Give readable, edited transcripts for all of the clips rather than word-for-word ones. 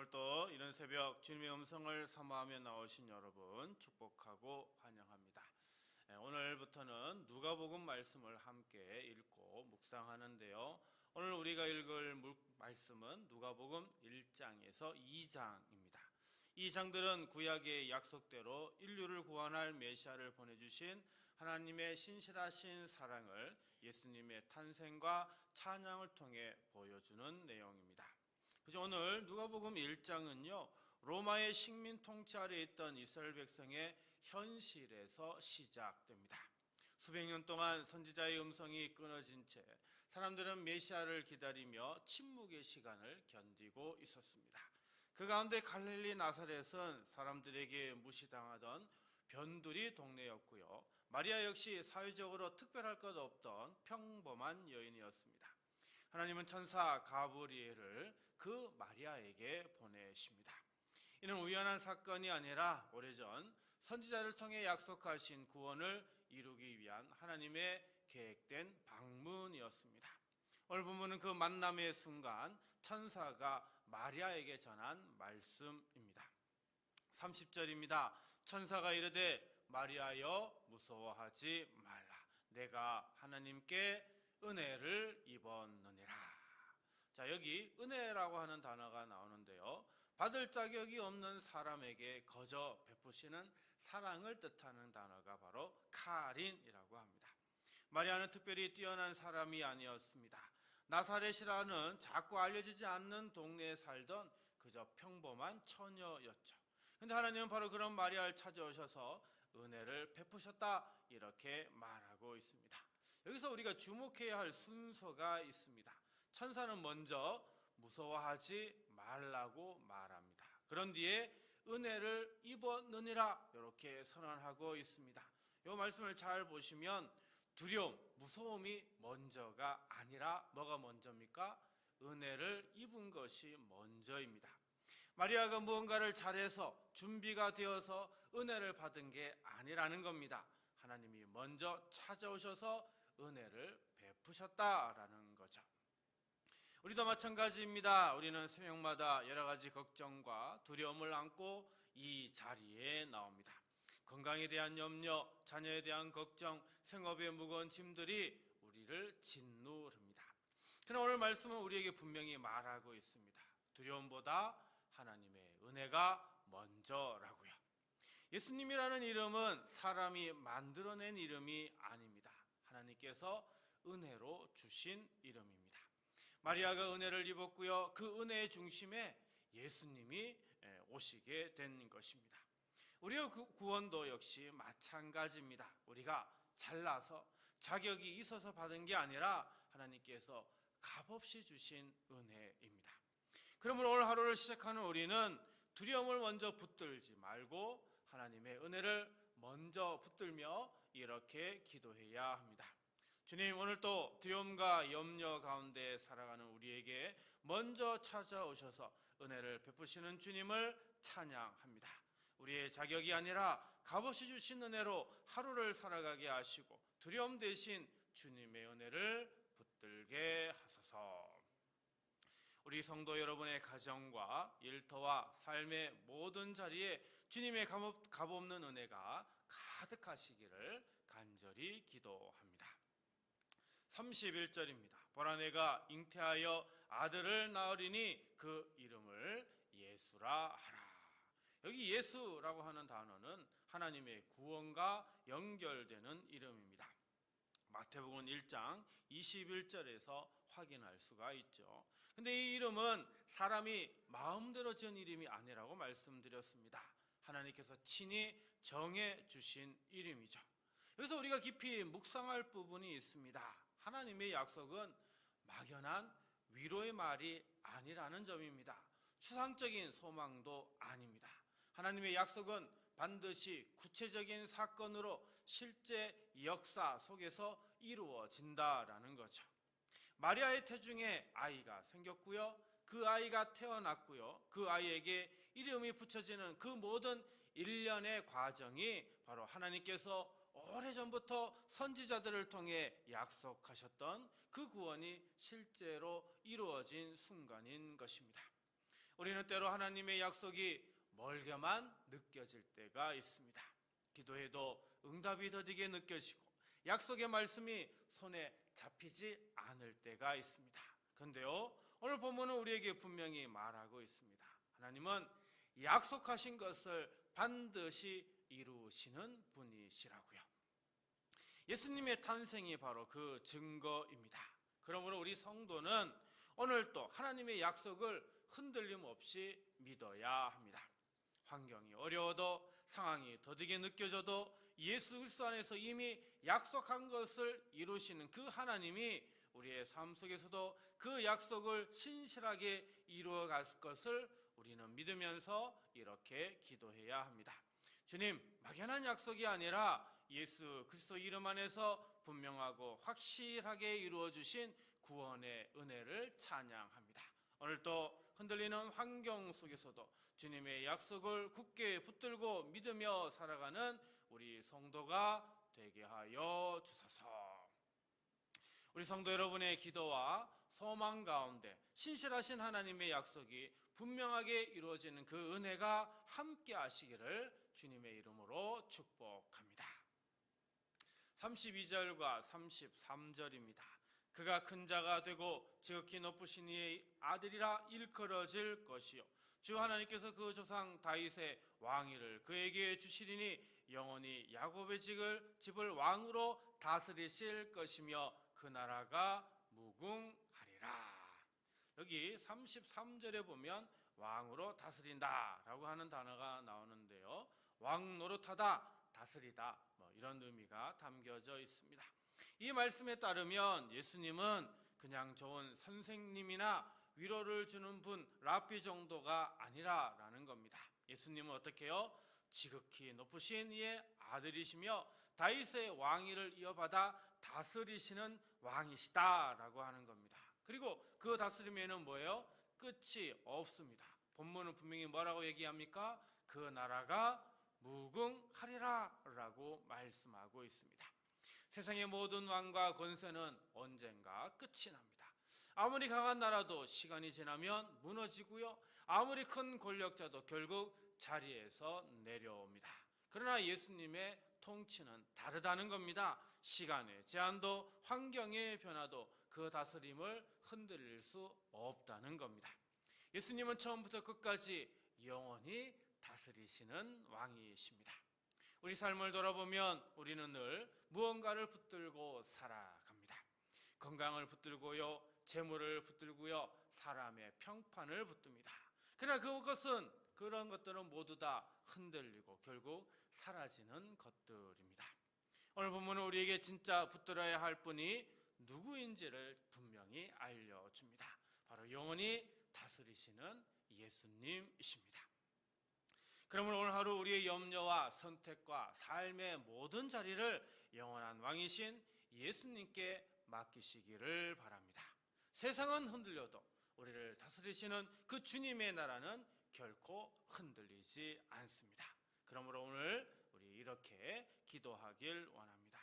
오늘 또 이런 새벽 주님의 음성을 사모하며 나오신 여러분 축복하고 환영합니다. 오늘부터는 누가복음 말씀을 함께 읽고 묵상하는데요. 오늘 우리가 읽을 말씀은 누가복음 1장에서 2장입니다. 이 장들은 구약의 약속대로 인류를 구원할 메시아를 보내주신 하나님의 신실하신 사랑을 예수님의 탄생과 찬양을 통해 보여주는 내용입니다. 그래서 오늘 누가복음 1장은요, 로마의 식민 통치 아래 있던 이스라엘 백성의 현실에서 시작됩니다. 수백 년 동안 선지자의 음성이 끊어진 채 사람들은 메시아를 기다리며 침묵의 시간을 견디고 있었습니다. 그 가운데 갈릴리 나사렛은 사람들에게 무시당하던 변두리 동네였고요, 마리아 역시 사회적으로 특별할 것 없던 평범한 여인이었습니다. 하나님은 천사 가브리엘을 그 마리아에게 보내십니다. 이는 우연한 사건이 아니라 오래전 선지자를 통해 약속하신 구원을 이루기 위한 하나님의 계획된 방문이었습니다. 오늘 본문은 그 만남의 순간 천사가 마리아에게 전한 말씀입니다. 30절입니다. 천사가 이르되 마리아여 무서워하지 말라. 내가 하나님께 은혜를 입었느니라. 자, 여기 은혜라고 하는 단어가 나오는데요, 받을 자격이 없는 사람에게 거저 베푸시는 사랑을 뜻하는 단어가 바로 카린이라고 합니다. 마리아는 특별히 뛰어난 사람이 아니었습니다. 나사렛이라는 작고 알려지지 않는 동네에 살던 그저 평범한 처녀였죠. 그런데 하나님은 바로 그런 마리아를 찾아오셔서 은혜를 베푸셨다, 이렇게 말하고 있습니다. 여기서 우리가 주목해야 할 순서가 있습니다. 천사는 먼저 무서워하지 말라고 말합니다. 그런 뒤에 은혜를 입었느니라 이렇게 선언하고 있습니다. 이 말씀을 잘 보시면 두려움, 무서움이 먼저가 아니라 뭐가 먼저입니까? 은혜를 입은 것이 먼저입니다. 마리아가 무언가를 잘해서 준비가 되어서 은혜를 받은 게 아니라는 겁니다. 하나님이 먼저 찾아오셔서 은혜를 베푸셨다라는 거죠. 우리도 마찬가지입니다. 우리는 새벽마다 여러 가지 걱정과 두려움을 안고 이 자리에 나옵니다. 건강에 대한 염려, 자녀에 대한 걱정, 생업의 무거운 짐들이 우리를 짓누릅니다. 그러나 오늘 말씀은 우리에게 분명히 말하고 있습니다. 두려움보다 하나님의 은혜가 먼저라고요. 예수님이라는 이름은 사람이 만들어낸 이름이 아닙니다. 하나님께서 은혜로 주신 이름입니다. 마리아가 은혜를 입었고요, 그 은혜의 중심에 예수님이 오시게 된 것입니다. 우리의 구원도 역시 마찬가지입니다. 우리가 잘나서 자격이 있어서 받은 게 아니라 하나님께서 값없이 주신 은혜입니다. 그러므로 오늘 하루를 시작하는 우리는 두려움을 먼저 붙들지 말고 하나님의 은혜를 먼저 붙들며 이렇게 기도해야 합니다. 주님, 오늘 또 두려움과 염려 가운데 살아가는 우리에게 먼저 찾아오셔서 은혜를 베푸시는 주님을 찬양합니다. 우리의 자격이 아니라 값없이 주신 은혜로 하루를 살아가게 하시고 두려움 대신 주님의 은혜를 붙들게 하소서. 우리 성도 여러분의 가정과 일터와 삶의 모든 자리에 주님의 값없는 은혜가 가득하시기를 간절히 기도합니다. 31절입니다. 보라, 내가 잉태하여 아들을 낳으리니 그 이름을 예수라 하라. 여기 예수라고 하는 단어는 하나님의 구원과 연결되는 이름입니다. 마태복음 1장 21절에서 확인할 수가 있죠. 근데 이 이름은 사람이 마음대로 지은 이름이 아니라고 말씀드렸습니다. 하나님께서 친히 정해 주신 이름이죠. 여기서 우리가 깊이 묵상할 부분이 있습니다. 하나님의 약속은 막연한 위로의 말이 아니라는 점입니다. 추상적인 소망도 아닙니다. 하나님의 약속은 반드시 구체적인 사건으로 실제 역사 속에서 이루어진다라는 거죠. 마리아의 태중에 아이가 생겼고요, 그 아이가 태어났고요, 그 아이에게 이름이 붙여지는 그 모든 일련의 과정이 바로 하나님께서 오래전부터 선지자들을 통해 약속하셨던 그 구원이 실제로 이루어진 순간인 것입니다. 우리는 때로 하나님의 약속이 멀게만 느껴질 때가 있습니다. 기도해도 응답이 더디게 느껴지고 약속의 말씀이 손에 잡히지 않을 때가 있습니다. 그런데요, 오늘 본문은 우리에게 분명히 말하고 있습니다. 하나님은 약속하신 것을 반드시 이루시는 분이시라고요. 예수님의 탄생이 바로 그 증거입니다. 그러므로 우리 성도는 오늘도 하나님의 약속을 흔들림 없이 믿어야 합니다. 환경이 어려워도 상황이 더디게 느껴져도 예수 그리스도 안에서 이미 약속한 것을 이루시는 그 하나님이 우리의 삶 속에서도 그 약속을 신실하게 이루어갈 것을 우리는 믿으면서 이렇게 기도해야 합니다. 주님, 막연한 약속이 아니라 예수 그리스도 이름 안에서 분명하고 확실하게 이루어주신 구원의 은혜를 찬양합니다. 오늘도 흔들리는 환경 속에서도 주님의 약속을 굳게 붙들고 믿으며 살아가는 우리 성도가 되게 하여 주소서. 우리 성도 여러분의 기도와 소망 가운데 신실하신 하나님의 약속이 분명하게 이루어지는 그 은혜가 함께 하시기를 주님의 이름으로 축복합니다. 32절과 33절입니다. 그가 큰 자가 되고 지극히 높으신 이의 아들이라 일컬어질 것이요 주 하나님께서 그 조상 다윗의 왕위를 그에게 주시리니 영원히 야곱의 집을 왕으로 다스리실 것이며 그 나라가 무궁하리라. 여기 33절에 보면 왕으로 다스린다 라고 하는 단어가 나오는데요, 왕 노릇하다, 다스리다, 이런 의미가 담겨져 있습니다. 이 말씀에 따르면 예수님은 그냥 좋은 선생님이나 위로를 주는 분, 랍비 정도가 아니라라는 겁니다. 예수님은 어떻게 해요? 지극히 높으신 이의 아들이시며 다윗의 왕위를 이어받아 다스리시는 왕이시다라고 하는 겁니다. 그리고 그 다스림에는 뭐예요? 끝이 없습니다. 본문은 분명히 뭐라고 얘기합니까? 그 나라가 무궁하리라 라고 말씀하고 있습니다. 세상의 모든 왕과 권세는 언젠가 끝이 납니다. 아무리 강한 나라도 시간이 지나면 무너지고요, 아무리 큰 권력자도 결국 자리에서 내려옵니다. 그러나 예수님의 통치는 다르다는 겁니다. 시간의 제한도 환경의 변화도 그 다스림을 흔들릴 수 없다는 겁니다. 예수님은 처음부터 끝까지 영원히 다스리시는 왕이십니다. 우리 삶을 돌아보면 우리는 늘 무언가를 붙들고 살아갑니다. 건강을 붙들고요, 재물을 붙들고요, 사람의 평판을 붙듭니다. 그러나 그런 것들은 모두 다 흔들리고 결국 사라지는 것들입니다. 오늘 본문은 우리에게 진짜 붙들어야 할 분이 누구인지를 분명히 알려줍니다. 바로 영원히 다스리시는 예수님이십니다. 그러면 오늘 하루 우리의 염려와 선택과 삶의 모든 자리를 영원한 왕이신 예수님께 맡기시기를 바랍니다. 세상은 흔들려도 우리를 다스리시는 그 주님의 나라는 결코 흔들리지 않습니다. 그러므로 오늘 우리 이렇게 기도하길 원합니다.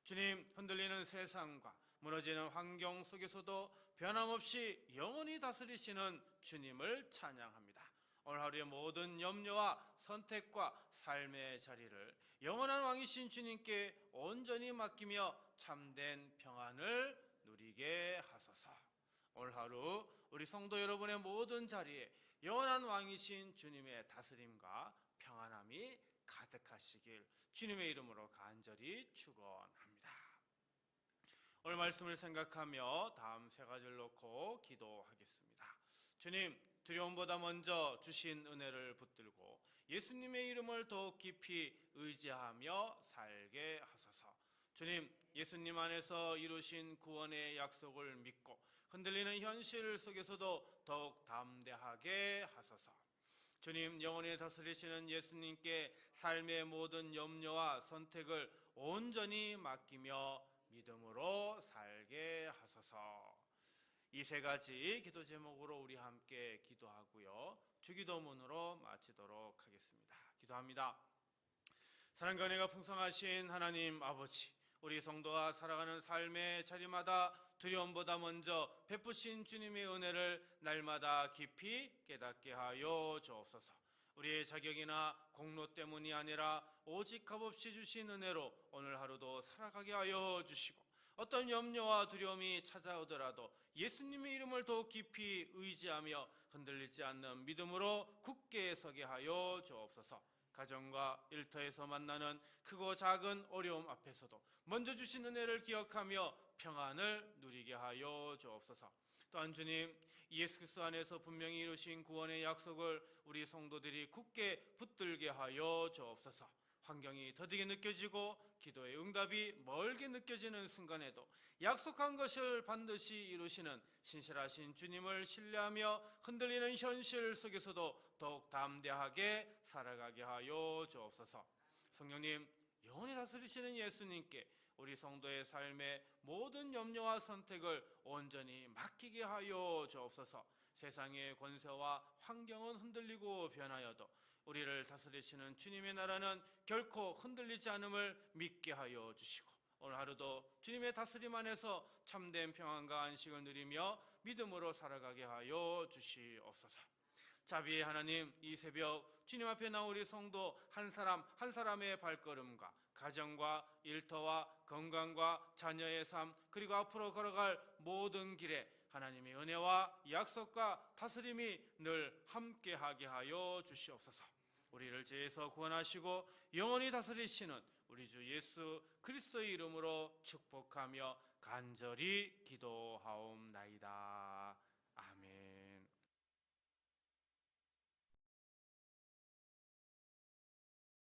주님, 흔들리는 세상과 무너지는 환경 속에서도 변함없이 영원히 다스리시는 주님을 찬양합니다. 오늘 하루의 모든 염려와 선택과 삶의 자리를 영원한 왕이신 주님께 온전히 맡기며 참된 평안을 누리게 하소서. 오늘 하루 우리 성도 여러분의 모든 자리에 영원한 왕이신 주님의 다스림과 평안함이 가득하시길 주님의 이름으로 간절히 축원합니다. 오늘 말씀을 생각하며 다음 세 가지를 놓고 기도하겠습니다. 주님, 두려움보다 먼저 주신 은혜를 붙들고 예수님의 이름을 더욱 깊이 의지하며 살게 하소서. 주님, 예수님 안에서 이루신 구원의 약속을 믿고 흔들리는 현실 속에서도 더욱 담대하게 하소서. 주님, 영원히 다스리시는 예수님께 삶의 모든 염려와 선택을 온전히 맡기며 믿음으로 살게 하소서. 이 세 가지 기도 제목으로 우리 함께 기도하고요, 주기도문으로 마치도록 하겠습니다. 기도합니다. 사랑과 은혜가 풍성하신 하나님 아버지, 우리 성도가 살아가는 삶의 자리마다 두려움보다 먼저 베푸신 주님의 은혜를 날마다 깊이 깨닫게 하여 주옵소서. 우리의 자격이나 공로 때문이 아니라 오직 값없이 주신 은혜로 오늘 하루도 살아가게 하여 주시고, 어떤 염려와 두려움이 찾아오더라도 예수님의 이름을 더욱 깊이 의지하며 흔들리지 않는 믿음으로 굳게 서게 하여 주옵소서. 가정과 일터에서 만나는 크고 작은 어려움 앞에서도 먼저 주신 은혜를 기억하며 평안을 누리게 하여 주옵소서. 또한 주님, 예수 그리스도 안에서 분명히 이루신 구원의 약속을 우리 성도들이 굳게 붙들게 하여 주옵소서. 환경이 더디게 느껴지고 기도의 응답이 멀게 느껴지는 순간에도 약속한 것을 반드시 이루시는 신실하신 주님을 신뢰하며 흔들리는 현실 속에서도 더욱 담대하게 살아가게 하여 주옵소서. 성령님, 영원히 다스리시는 예수님께 우리 성도의 삶의 모든 염려와 선택을 온전히 맡기게 하여 주옵소서. 세상의 권세와 환경은 흔들리고 변하여도 우리를 다스리시는 주님의 나라는 결코 흔들리지 않음을 믿게 하여 주시고, 오늘 하루도 주님의 다스림 안에서 참된 평안과 안식을 누리며 믿음으로 살아가게 하여 주시옵소서. 자비의 하나님, 이 새벽 주님 앞에 나온 우리 성도 한 사람 한 사람의 발걸음과 가정과 일터와 건강과 자녀의 삶, 그리고 앞으로 걸어갈 모든 길에 하나님의 은혜와 약속과 다스림이 늘 함께하게 하여 주시옵소서. 우리를 죄에서 구원하시고 영원히 다스리시는 우리 주 예수 그리스도의 이름으로 축복하며 간절히 기도하옵나이다.